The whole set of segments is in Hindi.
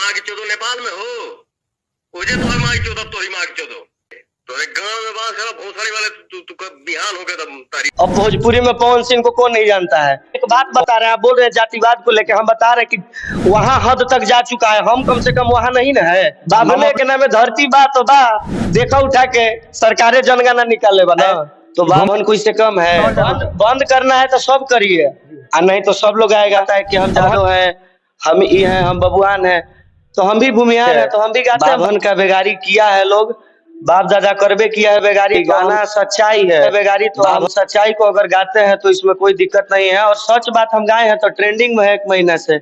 माँ की चौदह नेपाल में हो मुझे तो माँ की चौदह तो ही माँ की चौदह तोरे गांव में बांस है भोसड़ी वाले तू बिहान हो गया तब तारीख। अब भोजपुरी में पवन सिंह को कौन नहीं जानता है। एक बात बता रहे हैं, आप बोल रहे हैं जातिवाद को लेकर, हम बता रहे हैं कि वहाँ हद तक जा चुका है, हम कम से कम वहाँ नहीं ना है। बाबने के नाम में धरती बा तो बा, देखा उठा के सरकारें जनगणना निकाले बना तो बाभन कोई से कम है। बंद करना है तो सब करिए, और नहीं तो सब लोग आएगा कि हम जादव हैं, हम ये हैं, हम बबुआन हैं, तो हम भी भूमिहार हैं, तो हम भी गाते हैं। बाभन का बेगारी किया है लोग, बाप दादा करबे किया है बेगारी। गाना सच्चाई है बेगारी, तो हम सच्चाई को अगर गाते हैं तो इसमें कोई दिक्कत नहीं है। और सच बात हम गाए हैं तो ट्रेंडिंग में है 1 महीना से।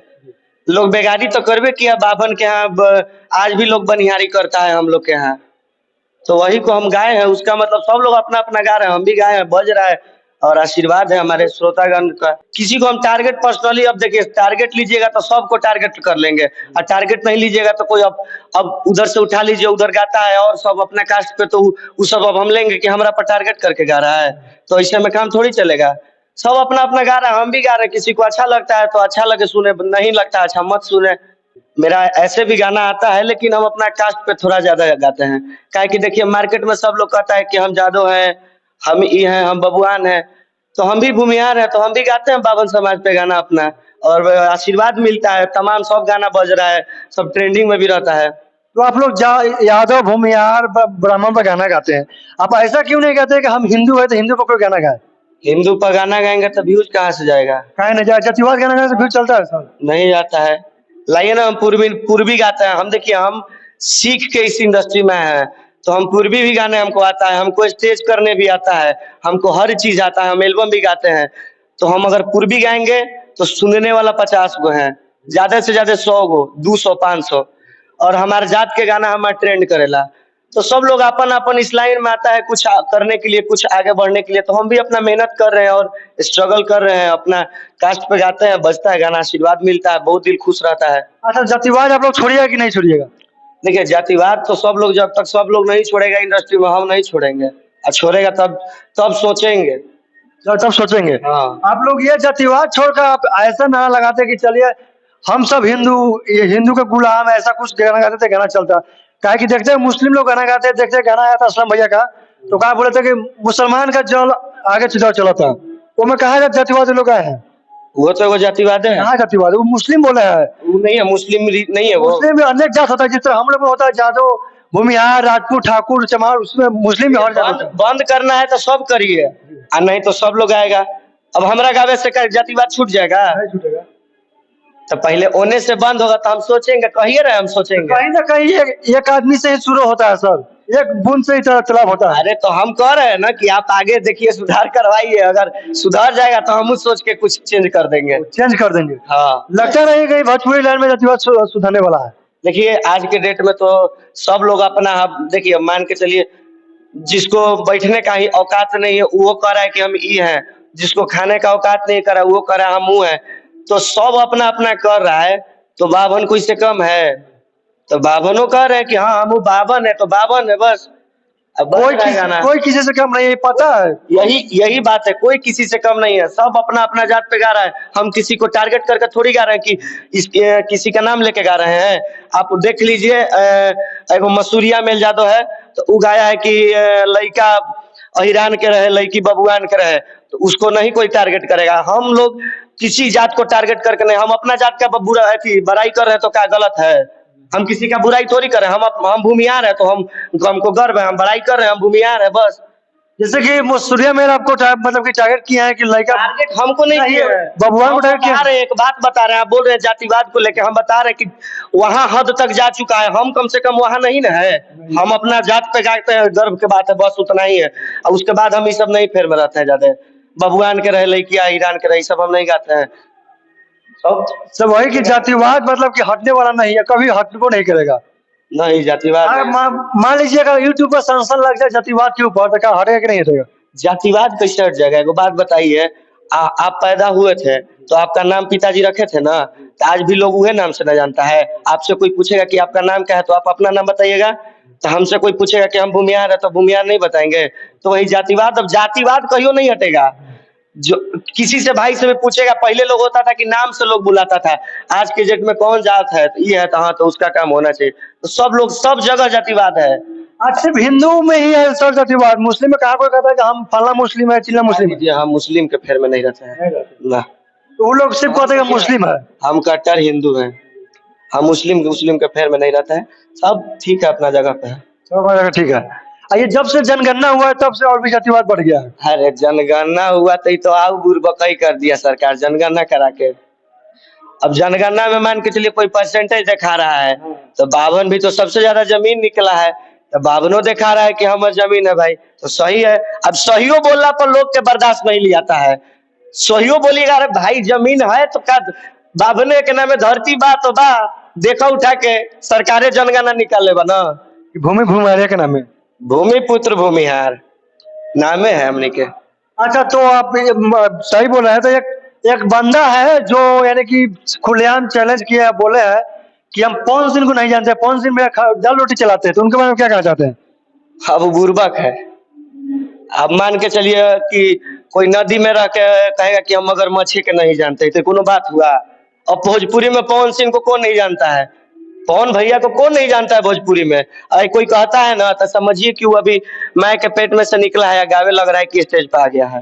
लोग बेगारी तो करबे किया बाभन के यहाँ, आज भी लोग बनिहारी करता है हम लोग के यहाँ, तो वही को हम गाए हैं। उसका मतलब सब लोग अपना अपना गा रहे हैं, हम भी गाए हैं, बज रहा है और आशीर्वाद है हमारे श्रोतागण का। किसी को हम टारगेट पर्सनली, अब देखिए टारगेट लीजिएगा तो सबको टारगेट कर लेंगे, और टारगेट नहीं लीजिएगा तो कोई अब उधर से उठा लीजिए, उधर गाता है और सब अपना कास्ट पे, तो वो सब अब हम लेंगे कि हमारा पर टारगेट करके गा रहा है, तो ऐसे में काम थोड़ी चलेगा। सब अपना अपना गा रहा है, हम भी गा रहे हैं। किसी को अच्छा लगता है तो अच्छा लगे सुने, नहीं लगता अच्छा मत सुने। मेरा ऐसे भी गाना आता है, लेकिन हम अपना कास्ट पे थोड़ा ज्यादा गाते हैं। काहे कि देखिए मार्केट में सब लोग कहता है कि हम जादव हैं, हम ये हैं, हम बबुआन हैं, तो हम भी भूमिहार हैं, तो हम भी गाते हैं बाभन समाज पे गाना अपना, और आशीर्वाद मिलता है। तमाम सब गाना बज रहा है, सब ट्रेंडिंग में भी रहता है। तो आप लोग यादव भूमिहार ब्राह्मण पर गाना गाते हैं, आप ऐसा क्यों नहीं कहते कि हम हिंदू है तो हिंदू पर कोई गाना गाए? हिंदू पर गाना गाएंगे तो व्यूज कहाँ से जाएगा? कहे नहीं जाए, जातिवाद गाना गाने से व्यूज चलता है सर? नहीं जाता है। लाइए ना, हम पूर्वी गाते हैं। हम देखिए, हम सीख के इस इंडस्ट्री में हैं, तो हम पूर्वी भी गाने हमको आता है, हमको स्टेज करने भी आता है, हमको हर चीज आता है, हम एल्बम भी गाते हैं। तो हम अगर पूर्वी गाएंगे तो सुनने वाला 50 गो है, ज्यादा से ज्यादा 100 गो, 200, 500, और हमारे जात के गाना हमारा ट्रेंड करेला। तो सब लोग अपन अपन इस लाइन में आता है कुछ करने के लिए, कुछ आगे बढ़ने के लिए, तो हम भी अपना मेहनत कर रहे हैं और स्ट्रगल कर रहे हैं, अपना कास्ट पे गाते हैं, बजता है गाना, आशीर्वाद मिलता है, बहुत दिल खुश रहता है। अच्छा, जातिवाद आप लोग छोड़िएगा कि नहीं छोड़िएगा? देखिए जातिवाद तो सब लोग, जब तक सब लोग नहीं छोड़ेगा इंडस्ट्री में, हम नहीं छोड़ेंगे, और छोड़ेगा तब सोचेंगे, तब सोचेंगे। हाँ। आप लोग ये जातिवाद छोड़कर आप ऐसा नारा लगाते कि चलिए हम सब हिंदू, ये हिंदू के गुलाम, ऐसा कुछ गाना गाते थे, गाना चलता। काहे कि देखते हैं मुस्लिम लोग गाना गाते, देखते गाना आया था असलम भैया का, तो कहा बोले थे कि मुसलमान का जल आगे चला था, वो में कहा जातिवाद लोग आए हैं। वो तो वो जातिवाद है। कहाँ जातिवाद? वो मुस्लिम बोले है। वो नहीं है, मुस्लिम नहीं है वो। मुस्लिम में अनेक जात होता है, जिस तरह हम लोग में होता है जादव, भूमिहार, राजपूत, ठाकुर, चमार, उसमें मुस्लिम में और जात। बंद करना है तो सब करिए, और नहीं तो सब लोग आएगा। अब हमारा गावे से जातिवाद छूट जाएगा? नहीं छूटेगा। तो पहले ओने से बंद होगा तो हम सोचेंगे, कहिए रहे हम सोचेंगे। कहीं ना कहीं एक आदमी से ही शुरू होता है सर, एक बूंद से ही तालाब होता है। अरे तो हम कह रहे हैं ना कि आप आगे देखिए, सुधार करवाइए, अगर सुधार जाएगा तो हम सोच के कुछ चेंज कर देंगे। चेंज कर देंगे। हाँ, लगता नहीं कहीं भोजपुरी लाइन में जातिवाद सुधारने वाला है। देखिए आज के डेट में तो सब लोग अपना, देखिए मान के चलिए, जिसको बैठने का ही औकात नहीं है वो कह रहा है कि हम ये हैं, जिसको खाने का औकात नहीं कर रहा है वो कह रहा है हम वो हैं, तो सब अपना अपना कर रहा है, तो बाभन कोई से कम है? तो बाभनों कह रहे हैं कि हाँ हम बाभन है, तो बाभन है बस। अब कोई किसी से कम नहीं है, पता है? यही बात है, कोई किसी से कम नहीं है, सब अपना अपना जात पे गा रहा है। हम किसी को टारगेट करके थोड़ी गा रहे हैं कि किसी का नाम लेके गा रहे हैं। आप देख लीजिए, एगो मसूरिया मेल जादव है, तो वो गाया है कि लड़का अहिरान के रहे, लड़की बबुआन के रहे, तो उसको नहीं कोई टारगेट करेगा। हम लोग किसी जात को टारगेट करके नहीं, हम अपना जात का बुरा बड़ाई कर रहे हैं तो क्या गलत है? हम किसी का बुराई थोड़ी कर रहे हैं, हम भूमिहार है, तो हमको गर्व है, हम बड़ाई कर रहे हैं, हम भूमिहार है बस। जैसे कि मसूरिया में आपको मतलब कि टारगेट किया है कि लड़का, टारगेट हमको नहीं किया है, बबुआन को टारगेट किया है। एक बात बता रहे हैं, आप बोल रहे हैं जातिवाद को लेकर, हम बता रहे हैं कि वहाँ हद तक जा चुका है, हम कम से कम वहाँ नहीं ना है। हम अपना जात पे गाते हैं, गर्व की बात है, बस उतना ही है। और उसके बाद हम ये सब नहीं फेर में रहते हैं ज्यादा, बबुआन के रहे, लड़कियां ईरान के रहे, सब हम नहीं गाते हैं। सब वही कि जातिवाद मतलब कि हटने वाला नहीं है, कभी हटने को नहीं करेगा। नहीं जातिवाद, मान लीजिए अगर यूट्यूब पर सनसन लग जाए जातिवाद के ऊपर, तो क्या हटेगा कि नहीं हटेगा? जातिवाद कैसे हट जाएगा? एगो बात बताइए, आप पैदा हुए थे तो आपका नाम पिताजी रखे थे ना, तो आज भी लोग वही नाम से न जानता है। आपसे कोई पूछेगा कि आपका नाम क्या है, तो आप अपना नाम बताइएगा। तो हमसे कोई पूछेगा कि हम भूमिहार है, तो भूमिहार नहीं बताएंगे। तो वही जातिवाद, अब जातिवाद कहियो नहीं हटेगा। जो किसी से भाई से भी पूछेगा, पहले लोग होता था कि नाम से लोग बुलाता था, आज के डेट में कौन जात है, तो ये है, तो हाँ, तो उसका काम होना चाहिए। तो सब लोग सब जगह जातिवाद है। आज सिर्फ हिंदू में ही है सर जातिवाद, मुस्लिम में कहाँ कोई कहता है कि हम फला मुस्लिम है, चिल्ला मुस्लिम है? जी हाँ, मुस्लिम के फेर में नहीं रहते हैं ना। तो वो लोग सिर्फ कहते हैं कि मुस्लिम है। हम कट्टर हिंदू हैं, हम मुस्लिम के फेर में नहीं रहते हैं। सब ठीक है, अपना जगह पे है। सब जगह ठीक है। ये जब से जनगणना हुआ है तब से और भी जातिवाद बढ़ गया है। अरे जनगणना हुआ तो आओ बुरबकई कर दिया सरकार जनगणना करा के। अब जनगणना में मान के चलिए कोई परसेंटेज दिखा रहा है, तो 52 भी तो सबसे ज्यादा जमीन निकला है, तो 52 दिखा रहा है कि हमारी जमीन है भाई, तो सही है। अब सहियो बोलना पर लोग के बर्दाश्त नहीं लियाता है। सहियो बोलिएगा अरे भाई जमीन है तो का 52 के नाम में धरती बा तो बा, देखा उठा के सरकारे जनगणना निकाल ले बा ना। भूमि भूमिहार के नाम है, भूमि पुत्र भूमिहार नामे है हमने के। अच्छा तो आप सही बोल रहे हैं। तो एक बंदा है जो यानी कि खुलेआम चैलेंज किया है, बोले हैं कि हम पवन सिंह को नहीं जानते, पवन सिंह में दाल रोटी चलाते हैं, तो उनके बारे में क्या कहना चाहते हैं? अब वो बुर्बक है। अब मान के चलिए कि कोई नदी में रह के कहेगा कि हम मगरमच्छ के नहीं जानते, तो कोनो बात हुआ? अब भोजपुरी में पवन सिंह को कौन नहीं जानता है? पवन भैया को कौन नहीं जानता है भोजपुरी में? अरे कोई कहता है ना तो समझिए कि वो अभी माँ के पेट में से निकला है, गावे लग रहा है कि स्टेज पे आ गया है।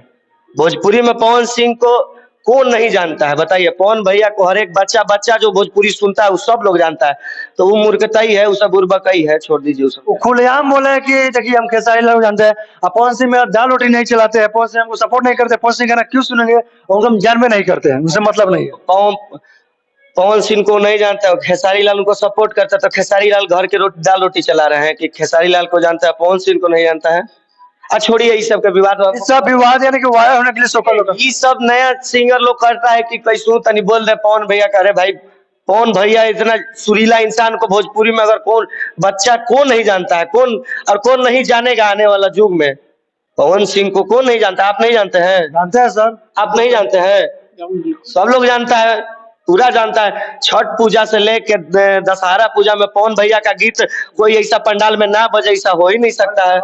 भोजपुरी में पवन सिंह को कौन नहीं जानता है बताइए? पवन भैया को हर एक बच्चा जो भोजपुरी सुनता है वो सब लोग जानता है। तो वो मूर्खताई है, वो सब बुर्बकई है, छोड़ दीजिए उसको। वो खुलेआम बोले हैं कि देखिए हम खेसारी लाल को जानते हैं, पवन सिंह में दाल रोटी नहीं चलाते हैं, पवन सिंह हमको सपोर्ट नहीं करते, पवन सिंह गाना क्यों सुनेंगे, उनको हम जान में नहीं करते हैं, उनसे मतलब नहीं है। पवन सिंह को नहीं जानता है, खेसारी लाल उनको सपोर्ट करता है, तो खेसारी लाल घर के दाल रोटी चला रहे हैं कि खेसारी लाल को जानता है, पवन सिंह को नहीं जानता है? छोड़िए इस सब के विवाद। इस सब विवाद यानी कि वायरल होने के लिए सोकल होता है। ये सब नया सिंगर लोग करता है कि कैसू तनी बोल दे पवन भैया करे भाई। पवन भैया इतना सुरीला इंसान को भोजपुरी में अगर कौन बच्चा कौन नहीं जानता है, कौन और कौन नहीं जानेगा आने वाला युग में? पवन सिंह को कौन नहीं जानता? आप नहीं जानते हैं? जानते हैं सर, आप नहीं जानते हैं? सब लोग जानता है, पूरा जानता है। छठ पूजा से लेके दशहरा पूजा में पवन भैया का गीत कोई ऐसा पंडाल में ना बजे, ऐसा हो ही नहीं सकता है।